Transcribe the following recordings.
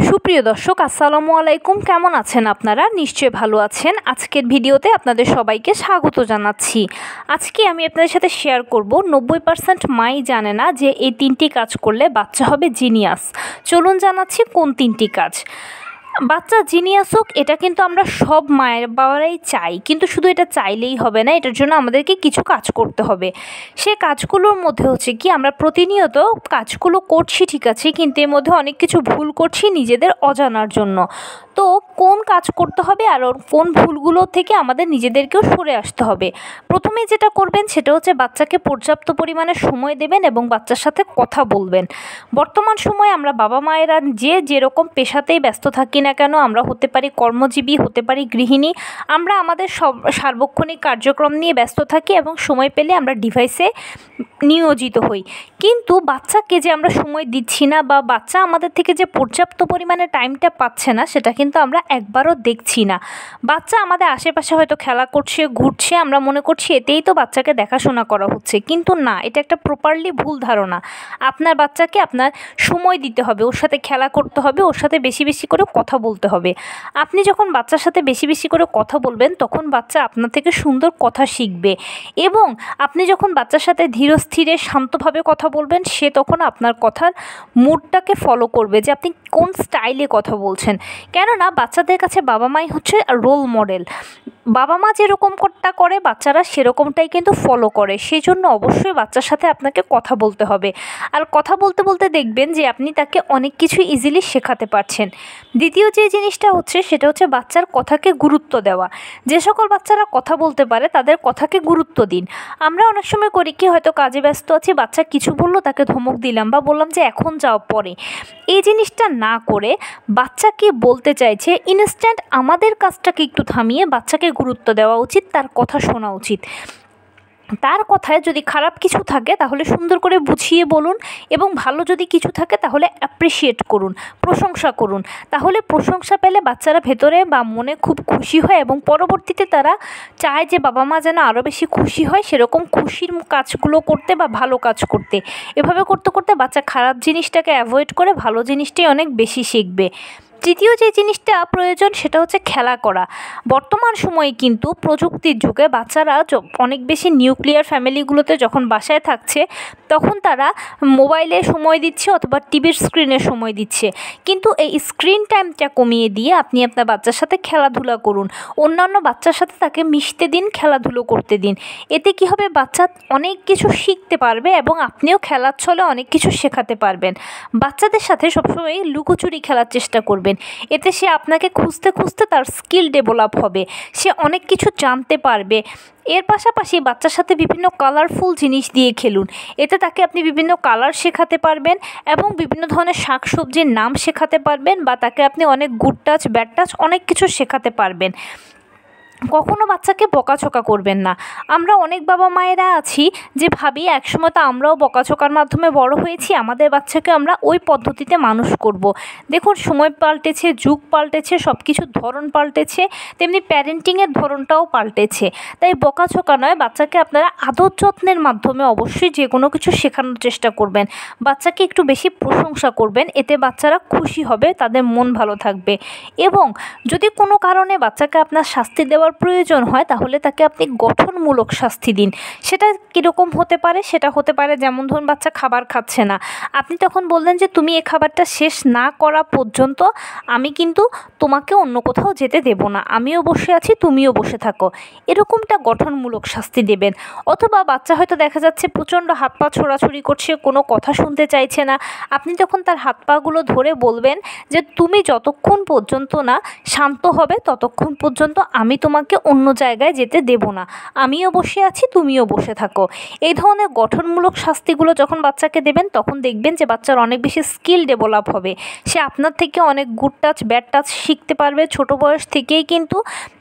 সুপ্রিয় দর্শক আসসালামু আলাইকুম, কেমন আছেন আপনারা? নিশ্চয়ই ভালো আছেন। আজকের ভিডিওতে আপনাদের সবাইকে স্বাগত জানাচ্ছি। আজকে আমি আপনাদের সাথে শেয়ার করব 90% মাই জানে না যে এই 3টি কাজ করলে বাচ্চা হবে জিনিয়াস। চলুন জানাচ্ছি কোন 3টি কাজ। বাচ্চা জিনিয়াস হোক এটা কিন্তু আমরা সব মায়ের বাবারাই চাই, কিন্তু শুধু এটা চাইলেই হবে না, এটার জন্য আমাদেরকে কিছু কাজ করতে হবে। সে কাজগুলোর মধ্যে হচ্ছে কি, আমরা প্রতিনিয়ত কাজগুলো করছি ঠিক আছে, কিন্তু এর মধ্যে অনেক কিছু ভুল করছি নিজেদের অজানার জন্য। তো কোন কাজ করতে হবে আর কোন ভুলগুলো থেকে আমাদের নিজেদেরকেও সরে আসতে হবে। প্রথমে যেটা করবেন সেটা হচ্ছে বাচ্চাকে পর্যাপ্ত পরিমাণে সময় দেবেন এবং বাচ্চার সাথে কথা বলবেন। বর্তমান সময়ে আমরা বাবা মায়েরা যেরকম পেশাতেই ব্যস্ত থাকি না কেন, আমরা হতে পারি কর্মজীবী, হতে পারি গৃহিণী, আমরা আমাদের সব সার্বক্ষণিক কার্যক্রম নিয়ে ব্যস্ত থাকি এবং সময় পেলে আমরা ডিভাইসে নিয়োজিত হই। কিন্তু বাচ্চাকে যে আমরা সময় দিচ্ছি না বা বাচ্চা আমাদের থেকে যে পর্যাপ্ত পরিমাণে টাইমটা পাচ্ছে না, সেটা কিন্তু আমরা একবারও দেখছি না। বাচ্চা আমাদের আশেপাশে হয়তো খেলা করছে, ঘুরছে, আমরা মনে করছি এতেই তো বাচ্চাকে দেখাশোনা করা হচ্ছে, কিন্তু না, এটা একটা প্রপারলি ভুল ধারণা। আপনার বাচ্চাকে আপনার সময় দিতে হবে, ওর সাথে খেলা করতে হবে, ওর সাথে বেশি বেশি করে কথা বলতে হবে। আপনি যখন বাচ্চার সাথে বেশি বেশি করে কথা বলবেন তখন বাচ্চা আপনার থেকে সুন্দর কথা শিখবে, এবং আপনি যখন বাচ্চার সাথে ধীর স্থিরে শান্তভাবে কথা বলবেন সে তখন আপনার কথার মুডটাকে ফলো করবে যে আপনি কোন স্টাইলে কথা বলছেন। কেননা বাচ্চাদের কাছে বাবা মাই হচ্ছে রোল মডেল। বাবা মা যেরকমটা করে বাচ্চারা সেরকমটাই কিন্তু ফলো করে। সেই জন্য অবশ্যই বাচ্চার সাথে আপনাকে কথা বলতে হবে, আর কথা বলতে বলতে দেখবেন যে আপনি তাকে অনেক কিছু ইজিলি শেখাতে পারছেন। দ্বিতীয় যে জিনিসটা হচ্ছে সেটা হচ্ছে বাচ্চার কথাকে গুরুত্ব দেওয়া। যে সকল বাচ্চারা কথা বলতে পারে তাদের কথাকে গুরুত্ব দিন। আমরা অনেক সময় করি কি, হয়তো কাজে ব্যস্ত আছি, বাচ্চা কিছু বললো তাকে ধমক দিলাম বা বললাম যে এখন যাও পরে। এই জিনিসটা না করে বাচ্চা কি বলতে চাইছে ইনস্ট্যান্ট আমাদের কাজটাকে একটু থামিয়ে বাচ্চাকে গুরুত্ব দেওয়া উচিত, তার কথা শোনা উচিত। তার কথায় যদি খারাপ কিছু থাকে তাহলে সুন্দর করে বুঝিয়ে বলুন, এবং ভালো যদি কিছু থাকে তাহলে অ্যাপ্রিসিয়েট করুন, প্রশংসা করুন। তাহলে প্রশংসা পেলে বাচ্চারা ভেতরে বা মনে খুব খুশি হয় এবং পরবর্তীতে তারা চায় যে বাবা মা যেন আরও বেশি খুশি হয়, সেরকম খুশির কাজগুলো করতে বা ভালো কাজ করতে। এভাবে করতে করতে বাচ্চা খারাপ জিনিসটাকে অ্যাভয়েড করে ভালো জিনিসটাই অনেক বেশি শিখবে। তৃতীয় যে জিনিসটা প্রয়োজন সেটা হচ্ছে খেলা করা। বর্তমান সময়ে কিন্তু প্রযুক্তির যুগে বাচ্চারা অনেক বেশি নিউক্লিয়ার ফ্যামিলিগুলোতে যখন বাসায় থাকছে তখন তারা মোবাইলে সময় দিচ্ছে অথবা টিভির স্ক্রিনে সময় দিচ্ছে, কিন্তু এই স্ক্রিন টাইমটা কমিয়ে দিয়ে আপনি আপনার বাচ্চার সাথে খেলাধুলা করুন, অন্যান্য বাচ্চার সাথে তাকে মিশতে দিন, খেলাধুলো করতে দিন। এতে কি হবে, বাচ্চা অনেক কিছু শিখতে পারবে এবং আপনিও খেলার ছলে অনেক কিছু শেখাতে পারবেন। বাচ্চাদের সাথে সবসময় লুকোচুরি খেলার চেষ্টা করবেন, এতে সে আপনাকে খুঁজতে খুঁজতে তার স্কিল ডেভেলপ হবে, সে অনেক কিছু জানতে পারবে। এর পাশাপাশি বাচ্চার সাথে বিভিন্ন কালারফুল জিনিস দিয়ে খেলুন, এতে তাকে আপনি বিভিন্ন কালার শেখাতে পারবেন এবং বিভিন্ন ধরনের শাকসবজির নাম শেখাতে পারবেন, বা তাকে আপনি অনেক গুড টাচ ব্যাড টাচ অনেক কিছু শেখাতে পারবেন। কখনো বাচ্চাকে বকাঝকা করবেন না। আমরা অনেক বাবা মায়েরা আছি যে ভাবি একসময় তো আমরাও বকাঝকার মাধ্যমে বড় হয়েছি, আমাদের বাচ্চাকে আমরা ওই পদ্ধতিতে মানুষ করব। দেখুন, সময় পাল্টেছে, যুগ পাল্টেছে, সব কিছুর ধরন পাল্টেছে, তেমনি প্যারেন্টিংয়ের ধরনটাও পাল্টেছে। তাই বকাঝকা নয়, বাচ্চাকে আপনারা আদর যত্নের মাধ্যমে অবশ্যই যে কোনো কিছু শেখানোর চেষ্টা করবেন। বাচ্চাকে একটু বেশি প্রশংসা করবেন, এতে বাচ্চারা খুশি হবে, তাদের মন ভালো থাকবে। এবং যদি কোনো কারণে বাচ্চাকে আপনার শাস্তি দেওয়ার প্রয়োজন হয় তাহলে তাকে আপনি গঠনমূলক শাস্তি দিন। সেটা কীরকম হতে পারে, সেটা হতে পারে যেমন ধরুন বাচ্চা খাবার খাচ্ছে না, আপনি তখন বললেন যে তুমি এই খাবারটা শেষ না করা পর্যন্ত আমি কিন্তু তোমাকে অন্য কোথাও যেতে দেব না, আমিও বসে আছি তুমিও বসে থাকো, এরকমটা গঠনমূলক শাস্তি দেবেন। অথবা বাচ্চা হয়তো দেখা যাচ্ছে প্রচণ্ড হাত পা ছোড়াছুড়ি করছে, কোনো কথা শুনতে চাইছে না, আপনি তখন তার হাত পাগুলো ধরে বলবেন যে তুমি যতক্ষণ পর্যন্ত না শান্ত হবে ততক্ষণ পর্যন্ত আমি তোমাকে অন্য জায়গায় যেতে দেব না, আমিও বসে আছি তুমিও বসে থাকো। এই ধরনের গঠনমূলক শাস্তিগুলো যখন বাচ্চাকে দেবেন তখন দেখবেন যে বাচ্চার অনেক বেশি স্কিল ডেভেলপ হবে, সে আপনার থেকে অনেক গুড টাচ ব্যাড টাচ শিখতে পারবে ছোট বয়স থেকেই। কিন্তু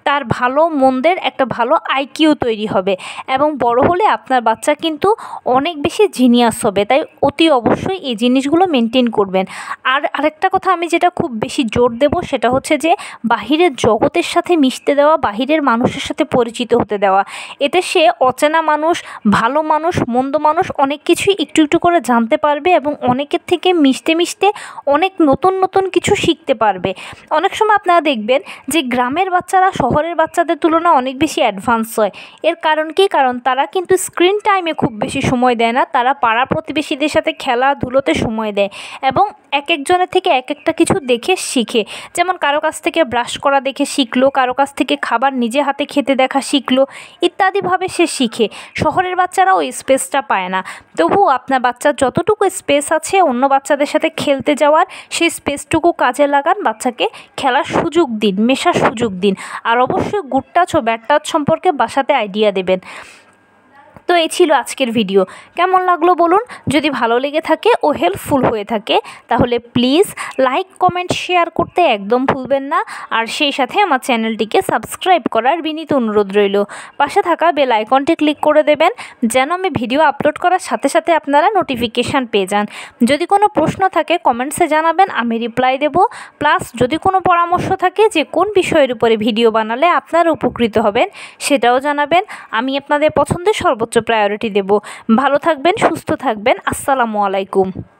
তার ভালো মন্দের একটা ভালো আইকিউ তৈরি হবে এবং বড় হলে আপনার বাচ্চা কিন্তু অনেক বেশি জিনিয়াস হবে। তাই অতি অবশ্যই এই জিনিসগুলো মেনটেন করবেন। আর আরেকটা কথা আমি যেটা খুব বেশি জোর দেব সেটা হচ্ছে যে বাহিরের জগতের সাথে মিশতে দেওয়া, বাহিরের মানুষের সাথে পরিচিত হতে দেওয়া। এতে সে অচেনা মানুষ, ভালো মানুষ, মন্দ মানুষ অনেক কিছুই একটু একটু করে জানতে পারবে এবং অনেকের থেকে মিশতে মিশতে অনেক নতুন নতুন কিছু শিখতে পারবে। অনেক সময় আপনারা দেখবেন যে গ্রামের বাচ্চারা শহরের বাচ্চাদের তুলনায় অনেক বেশি অ্যাডভান্স হয়। এর কারণ কি? কারণ তারা কিন্তু স্ক্রিন টাইমে খুব বেশি সময় দেয় না, তারা পাড়া প্রতিবেশীদের সাথে খেলাধুলোতে সময় দেয় এবং এক একজনের থেকে এক একটা কিছু দেখে শিখে। যেমন কারো কাছ থেকে ব্রাশ করা দেখে শিখলো, কারো কাছ থেকে খাবার নিজে হাতে খেতে দেখা শিখলো, ইত্যাদিভাবে সে শিখে। শহরের বাচ্চারা ওই স্পেসটা পায় না। তবুও আপনার বাচ্চার যতটুকু স্পেস আছে অন্য বাচ্চাদের সাথে খেলতে যাওয়ার, সেই স্পেসটুকু কাজে লাগান, বাচ্চাকে খেলার সুযোগ দিন, মেশার সুযোগ দিন। আর অবশ্যই গুড টাচ ও ব্যাড টাচ সম্পর্কে বাসাতে আইডিয়া দেবেন। তো এই ছিল আজকের ভিডিও। কেমন লাগলো বলুন। যদি ভালো লেগে থাকে ও হেল্পফুল হয়ে থাকে তাহলে প্লিজ লাইক, কমেন্ট, শেয়ার করতে একদম ভুলবেন না। আর সেই সাথে আমার চ্যানেলটিকে সাবস্ক্রাইব করার বিনীত অনুরোধ রইল। পাশে থাকা বেল আইকনটি ক্লিক করে দেবেন যেন আমি ভিডিও আপলোড করার সাথে সাথে আপনারা নোটিফিকেশান পেয়ে যান। যদি কোনো প্রশ্ন থাকে কমেন্টসে জানাবেন, আমি রিপ্লাই দেব। প্লাস যদি কোনো পরামর্শ থাকে যে কোন বিষয়ের উপরে ভিডিও বানালে আপনারা উপকৃত হবেন সেটাও জানাবেন। আমি আপনাদের পছন্দের সর্বোচ্চ প্রায়োরিটি দেব। ভালো থাকবেন, সুস্থ থাকবেন। আসসালামু আলাইকুম।